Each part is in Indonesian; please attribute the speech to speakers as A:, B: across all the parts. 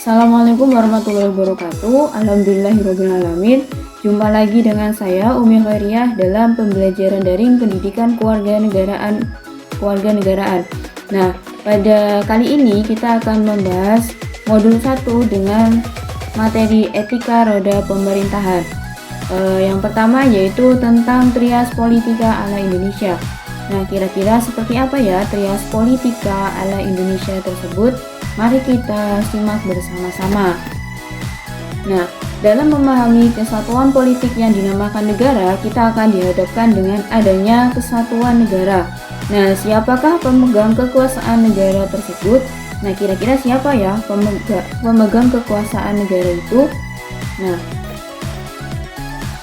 A: Assalamualaikum warahmatullahi wabarakatuh. Alhamdulillahirrahmanirrahim. Jumpa lagi dengan saya Umi Khairiyah dalam pembelajaran daring pendidikan kewarganegaraan. Nah, pada kali ini kita akan membahas modul 1 dengan materi etika roda pemerintahan. Yang pertama yaitu tentang trias politika ala Indonesia. Nah, kira-kira seperti apa ya trias politika ala Indonesia tersebut? Mari kita simak bersama-sama. Nah, dalam memahami kesatuan politik yang dinamakan negara, kita akan dihadapkan dengan adanya kesatuan negara. Nah, siapakah pemegang kekuasaan negara tersebut? Nah, kira-kira siapa ya pemegang kekuasaan negara itu? Nah,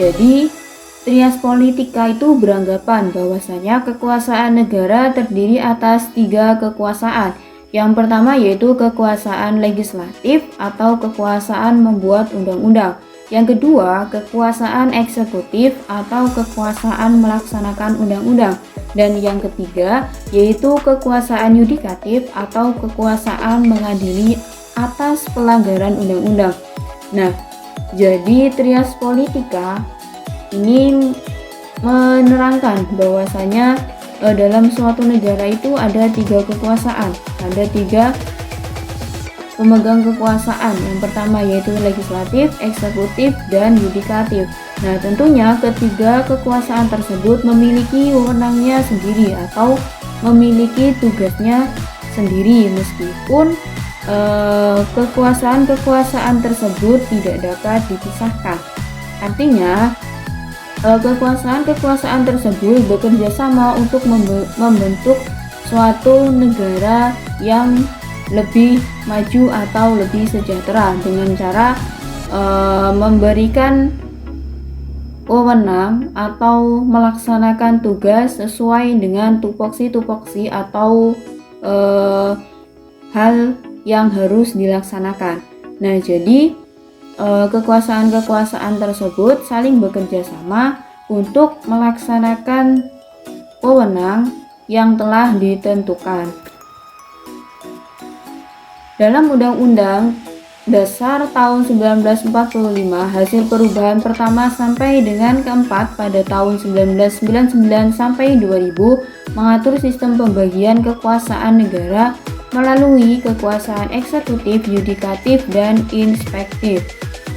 A: jadi trias politika itu beranggapan bahwasanya kekuasaan negara terdiri atas 3 kekuasaan. Yang pertama yaitu kekuasaan legislatif atau kekuasaan membuat undang-undang. Yang kedua, kekuasaan eksekutif atau kekuasaan melaksanakan undang-undang. Dan yang ketiga yaitu kekuasaan yudikatif atau kekuasaan mengadili atas pelanggaran undang-undang. Nah, jadi trias politika ini menerangkan bahwasanya dalam suatu negara itu ada 3 kekuasaan, ada 3 pemegang kekuasaan. Yang pertama yaitu legislatif, eksekutif, dan yudikatif. Nah, tentunya ketiga kekuasaan tersebut memiliki wewenangnya sendiri atau memiliki tugasnya sendiri, meskipun kekuasaan-kekuasaan tersebut tidak dapat dipisahkan. Artinya kekuasaan-kekuasaan tersebut bekerja sama untuk membentuk suatu negara yang lebih maju atau lebih sejahtera dengan cara memberikan wewenang atau melaksanakan tugas sesuai dengan tupoksi-tupoksi atau hal yang harus dilaksanakan. Nah, jadi kekuasaan-kekuasaan tersebut saling bekerja sama untuk melaksanakan wewenang yang telah ditentukan. Dalam Undang-Undang Dasar tahun 1945, hasil perubahan pertama sampai dengan keempat pada tahun 1999 sampai 2000 mengatur sistem pembagian kekuasaan negara melalui kekuasaan eksekutif, yudikatif, dan inspektif.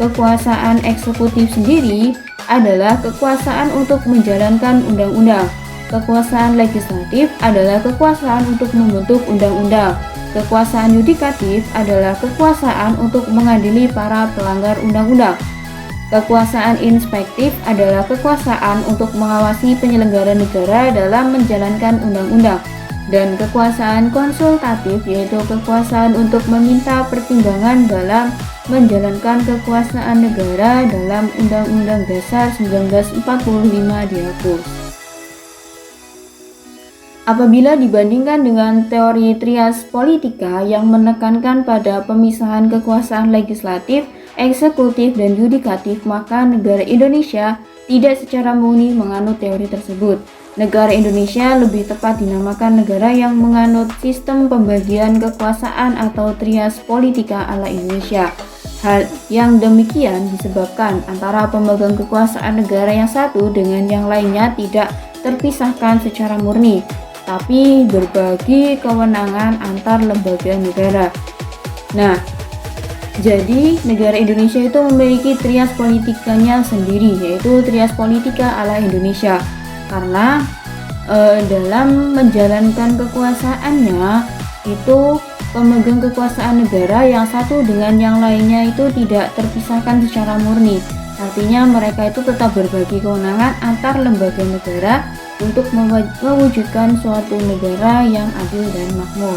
A: Kekuasaan eksekutif sendiri adalah kekuasaan untuk menjalankan undang-undang. Kekuasaan legislatif adalah kekuasaan untuk membentuk undang-undang. Kekuasaan yudikatif adalah kekuasaan untuk mengadili para pelanggar undang-undang. Kekuasaan inspektif adalah kekuasaan untuk mengawasi penyelenggara negara dalam menjalankan undang-undang. Dan kekuasaan konsultatif yaitu kekuasaan untuk meminta pertimbangan dalam menjalankan kekuasaan negara dalam Undang-Undang Dasar 1945 dihapus. Apabila dibandingkan dengan teori trias politika yang menekankan pada pemisahan kekuasaan legislatif, eksekutif, dan yudikatif, maka negara Indonesia tidak secara murni menganut teori tersebut. Negara Indonesia lebih tepat dinamakan negara yang menganut sistem pembagian kekuasaan atau trias politika ala Indonesia. Hal yang demikian disebabkan antara pemegang kekuasaan negara yang satu dengan yang lainnya tidak terpisahkan secara murni, tapi berbagi kewenangan antar lembaga negara. Nah, jadi negara Indonesia itu memiliki trias politikanya sendiri, yaitu trias politika ala Indonesia. Karena dalam menjalankan kekuasaannya itu pemegang kekuasaan negara yang satu dengan yang lainnya itu tidak terpisahkan secara murni. Artinya mereka itu tetap berbagi kewenangan antar lembaga negara untuk mewujudkan suatu negara yang adil dan makmur.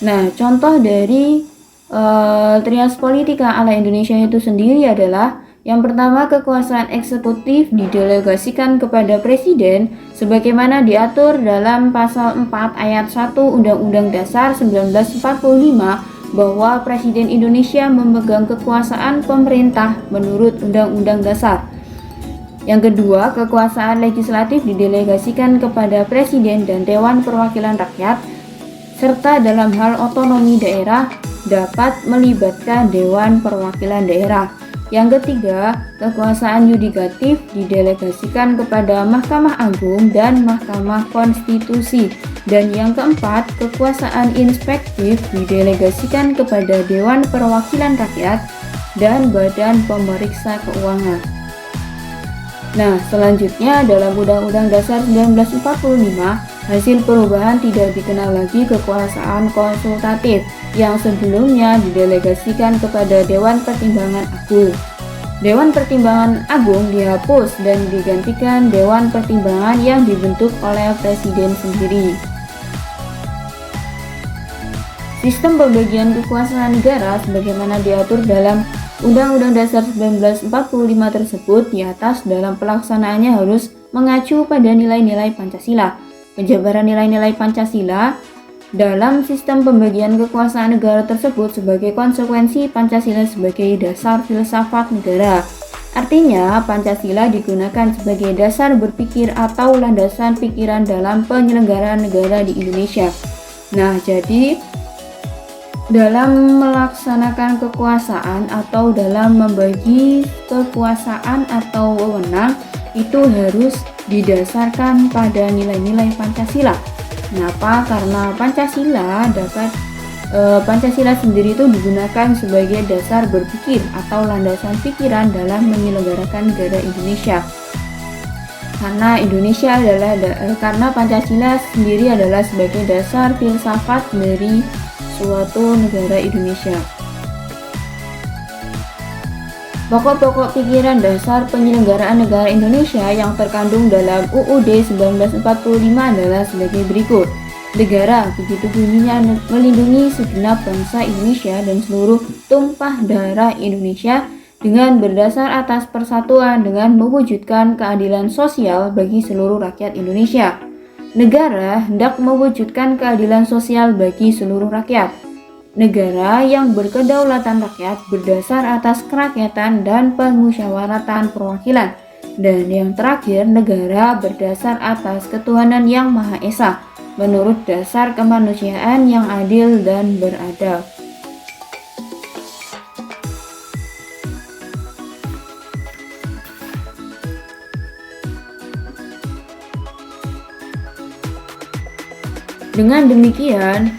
A: Nah, contoh dari trias politika ala Indonesia itu sendiri adalah yang pertama, kekuasaan eksekutif didelegasikan kepada Presiden sebagaimana diatur dalam pasal 4 ayat 1 Undang-Undang Dasar 1945 bahwa Presiden Indonesia memegang kekuasaan pemerintah menurut Undang-Undang Dasar. Yang kedua, kekuasaan legislatif didelegasikan kepada Presiden dan Dewan Perwakilan Rakyat, serta dalam hal otonomi daerah dapat melibatkan Dewan Perwakilan Daerah. Yang ketiga, kekuasaan yudikatif didelegasikan kepada Mahkamah Agung dan Mahkamah Konstitusi. Dan yang keempat, kekuasaan inspektif didelegasikan kepada Dewan Perwakilan Rakyat dan Badan Pemeriksa Keuangan. Nah, selanjutnya dalam Undang-Undang Dasar 1945, hasil perubahan tidak dikenal lagi kekuasaan konsultatif yang sebelumnya didelegasikan kepada Dewan Pertimbangan Agung. Dewan Pertimbangan Agung dihapus dan digantikan Dewan Pertimbangan yang dibentuk oleh Presiden sendiri. Sistem pembagian kekuasaan negara sebagaimana diatur dalam Undang-Undang Dasar 1945 tersebut di atas dalam pelaksanaannya harus mengacu pada nilai-nilai Pancasila. Penjabaran nilai-nilai Pancasila dalam sistem pembagian kekuasaan negara tersebut sebagai konsekuensi Pancasila sebagai dasar filsafat negara. Artinya, Pancasila digunakan sebagai dasar berpikir atau landasan pikiran dalam penyelenggaraan negara di Indonesia. Nah, jadi dalam melaksanakan kekuasaan atau dalam membagi kekuasaan atau wewenang itu harus didasarkan pada nilai-nilai Pancasila. Kenapa? Karena Pancasila sendiri itu digunakan sebagai dasar berpikir atau landasan pikiran dalam menyelenggarakan negara Indonesia. Karena Pancasila sendiri adalah sebagai dasar filsafat dari suatu negara Indonesia. Pokok-pokok pikiran dasar penyelenggaraan negara Indonesia yang terkandung dalam UUD 1945 adalah sebagai berikut. Negara, begitu bunyinya, melindungi segenap bangsa Indonesia dan seluruh tumpah darah Indonesia dengan berdasar atas persatuan dengan mewujudkan keadilan sosial bagi seluruh rakyat Indonesia. Negara hendak mewujudkan keadilan sosial bagi seluruh rakyat. Negara yang berkedaulatan rakyat berdasar atas kerakyatan dan permusyawaratan perwakilan. Dan yang terakhir, negara berdasar atas ketuhanan yang Maha Esa, menurut dasar kemanusiaan yang adil dan beradab. Dengan demikian,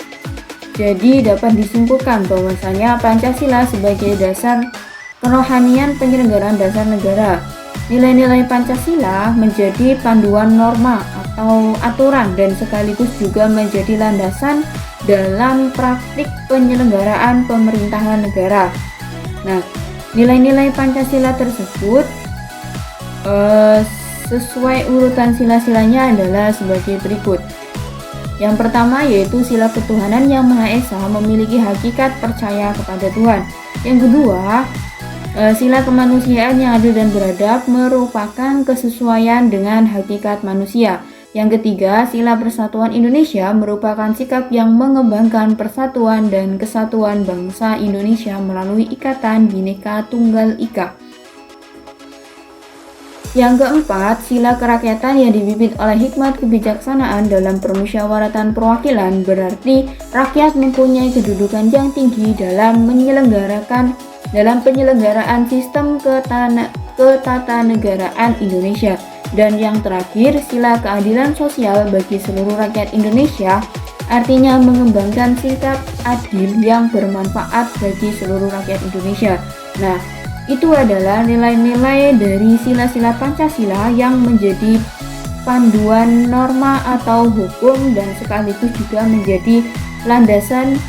A: jadi dapat disimpulkan bahwasanya Pancasila sebagai dasar kerohanian penyelenggaraan dasar negara. Nilai-nilai Pancasila menjadi panduan norma atau aturan dan sekaligus juga menjadi landasan dalam praktik penyelenggaraan pemerintahan negara. Nah, nilai-nilai Pancasila tersebut sesuai urutan sila-silanya adalah sebagai berikut. Yang pertama yaitu sila ketuhanan yang Maha Esa memiliki hakikat percaya kepada Tuhan. Yang kedua, sila kemanusiaan yang adil dan beradab merupakan kesesuaian dengan hakikat manusia. Yang ketiga, sila persatuan Indonesia merupakan sikap yang mengembangkan persatuan dan kesatuan bangsa Indonesia melalui ikatan Bhinneka Tunggal Ika. Yang keempat, sila kerakyatan yang dipimpin oleh hikmat kebijaksanaan dalam permusyawaratan perwakilan, berarti rakyat mempunyai kedudukan yang tinggi dalam penyelenggaraan sistem ketatanegaraan Indonesia. Dan yang terakhir, sila keadilan sosial bagi seluruh rakyat Indonesia, artinya mengembangkan sikap adil yang bermanfaat bagi seluruh rakyat Indonesia. Nah, itu adalah nilai-nilai dari sila-sila Pancasila yang menjadi panduan norma atau hukum dan sekaligus juga menjadi landasan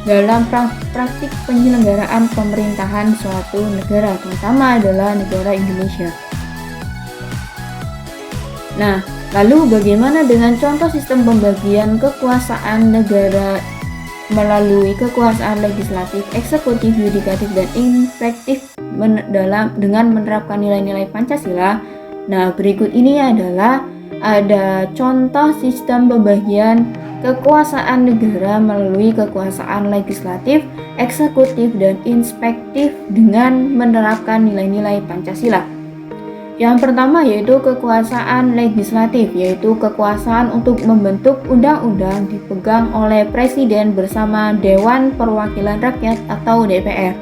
A: dalam praktik penyelenggaraan pemerintahan suatu negara, terutama adalah negara Indonesia. Nah, lalu bagaimana dengan contoh sistem pembagian kekuasaan negara melalui kekuasaan legislatif, eksekutif, yudikatif, dan inspektif dengan menerapkan nilai-nilai Pancasila? Nah, berikut ini adalah ada contoh sistem pembagian kekuasaan negara melalui kekuasaan legislatif, eksekutif, dan inspektif dengan menerapkan nilai-nilai Pancasila. Yang pertama yaitu kekuasaan legislatif, yaitu kekuasaan untuk membentuk undang-undang dipegang oleh Presiden bersama Dewan Perwakilan Rakyat atau DPR.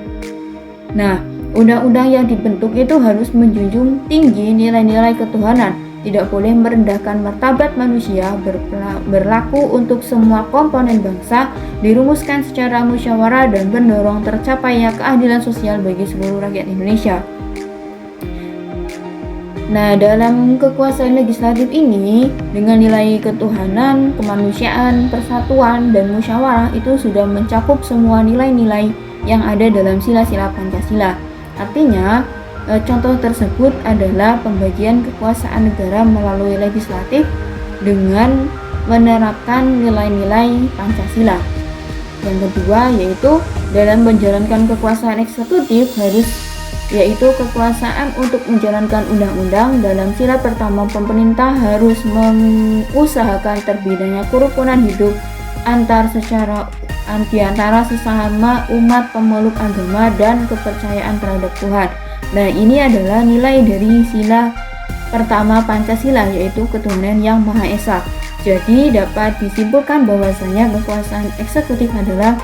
A: Nah, undang-undang yang dibentuk itu harus menjunjung tinggi nilai-nilai ketuhanan, tidak boleh merendahkan martabat manusia, berlaku untuk semua komponen bangsa, dirumuskan secara musyawarah dan mendorong tercapainya keadilan sosial bagi seluruh rakyat Indonesia. Nah, dalam kekuasaan legislatif ini, dengan nilai ketuhanan, kemanusiaan, persatuan, dan musyawarah itu sudah mencakup semua nilai-nilai yang ada dalam sila-sila Pancasila. Artinya, contoh tersebut adalah pembagian kekuasaan negara melalui legislatif dengan menerapkan nilai-nilai Pancasila. Yang kedua yaitu dalam menjalankan kekuasaan eksekutif yaitu kekuasaan untuk menjalankan undang-undang. Dalam sila pertama, pemerintah harus mengusahakan terbinanya kerukunan hidup antara sesama umat pemeluk agama dan kepercayaan terhadap Tuhan. Nah, ini adalah nilai dari sila pertama Pancasila, yaitu ketuhanan yang Maha Esa. Jadi dapat disimpulkan bahwasanya kekuasaan eksekutif adalah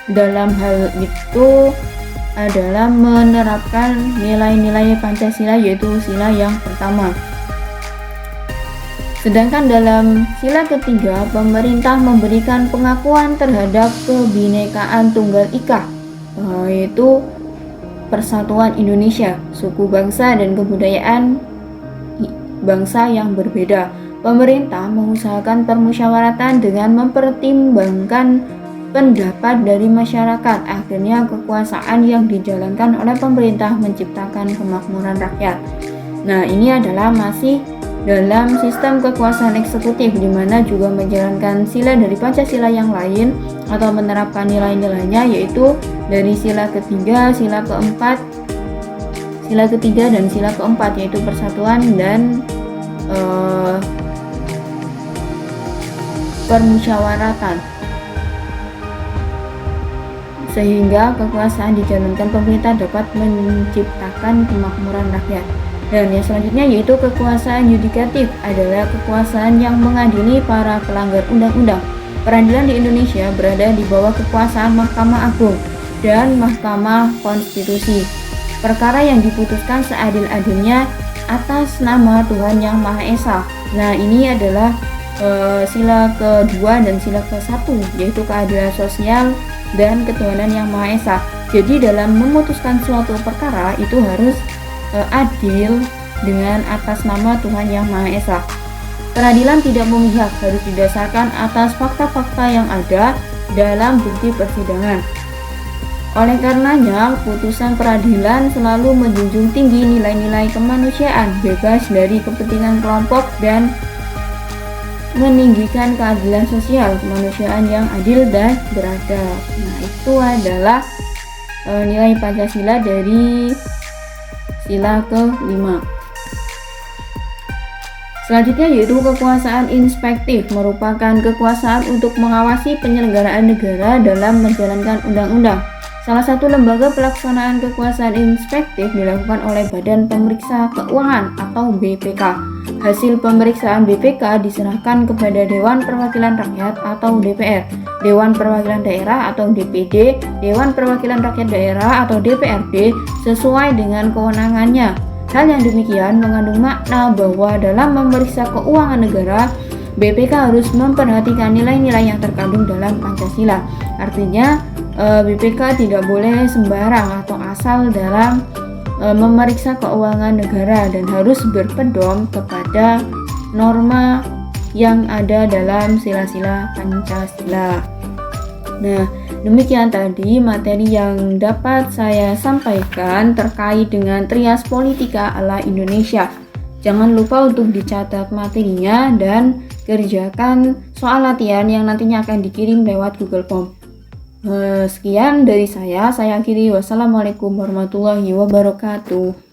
A: dalam hal itu adalah menerapkan nilai-nilai Pancasila, yaitu sila yang pertama. Sedangkan dalam sila ketiga, pemerintah memberikan pengakuan terhadap kebinekaan Tunggal Ika, yaitu persatuan Indonesia, suku bangsa dan kebudayaan bangsa yang berbeda. Pemerintah mengusahakan permusyawaratan dengan mempertimbangkan pendapat dari masyarakat. Akhirnya kekuasaan yang dijalankan oleh pemerintah menciptakan kemakmuran rakyat. Nah, ini adalah masih dalam sistem kekuasaan eksekutif, di mana juga menjalankan sila dari Pancasila yang lain atau menerapkan nilai-nilainya, yaitu dari sila ketiga, sila ketiga dan sila keempat, yaitu persatuan dan permusyawaratan, sehingga kekuasaan dijalankan pemerintah dapat menciptakan kemakmuran rakyat. Dan yang selanjutnya yaitu kekuasaan yudikatif, adalah kekuasaan yang mengadili para pelanggar undang-undang. Peradilan di Indonesia berada di bawah kekuasaan Mahkamah Agung dan Mahkamah Konstitusi. Perkara yang diputuskan seadil-adilnya atas nama Tuhan Yang Maha Esa. Nah, ini adalah sila kedua dan sila ke-1, yaitu keadilan sosial dan ketuhanan yang Maha Esa. Jadi dalam memutuskan suatu perkara itu harus adil dengan atas nama Tuhan Yang Maha Esa. Peradilan tidak memihak, harus didasarkan atas fakta-fakta yang ada dalam bukti persidangan. Oleh karenanya, putusan peradilan selalu menjunjung tinggi nilai-nilai kemanusiaan, bebas dari kepentingan kelompok, dan meninggikan keadilan sosial, kemanusiaan yang adil dan beradab. Nah, itu adalah nilai Pancasila dari sila ke-5. Selanjutnya yaitu kekuasaan inspektif, merupakan kekuasaan untuk mengawasi penyelenggaraan negara dalam menjalankan undang-undang. Salah satu lembaga pelaksanaan kekuasaan inspektif dilakukan oleh Badan Pemeriksa Keuangan atau BPK. Hasil pemeriksaan BPK diserahkan kepada Dewan Perwakilan Rakyat atau DPR, Dewan Perwakilan Daerah atau DPD, Dewan Perwakilan Rakyat Daerah atau DPRD sesuai dengan kewenangannya. Hal yang demikian mengandung makna bahwa dalam memeriksa keuangan negara, BPK harus memperhatikan nilai-nilai yang terkandung dalam Pancasila. Artinya, BPK tidak boleh sembarang atau asal dalam memeriksa keuangan negara dan harus berpedoman kepada norma yang ada dalam sila-sila Pancasila. Nah, demikian tadi materi yang dapat saya sampaikan terkait dengan Trias Politika ala Indonesia. Jangan lupa untuk dicatat materinya dan kerjakan soal latihan yang nantinya akan dikirim lewat Google Form. Sekian dari saya akhiri. Wassalamualaikum warahmatullahi wabarakatuh.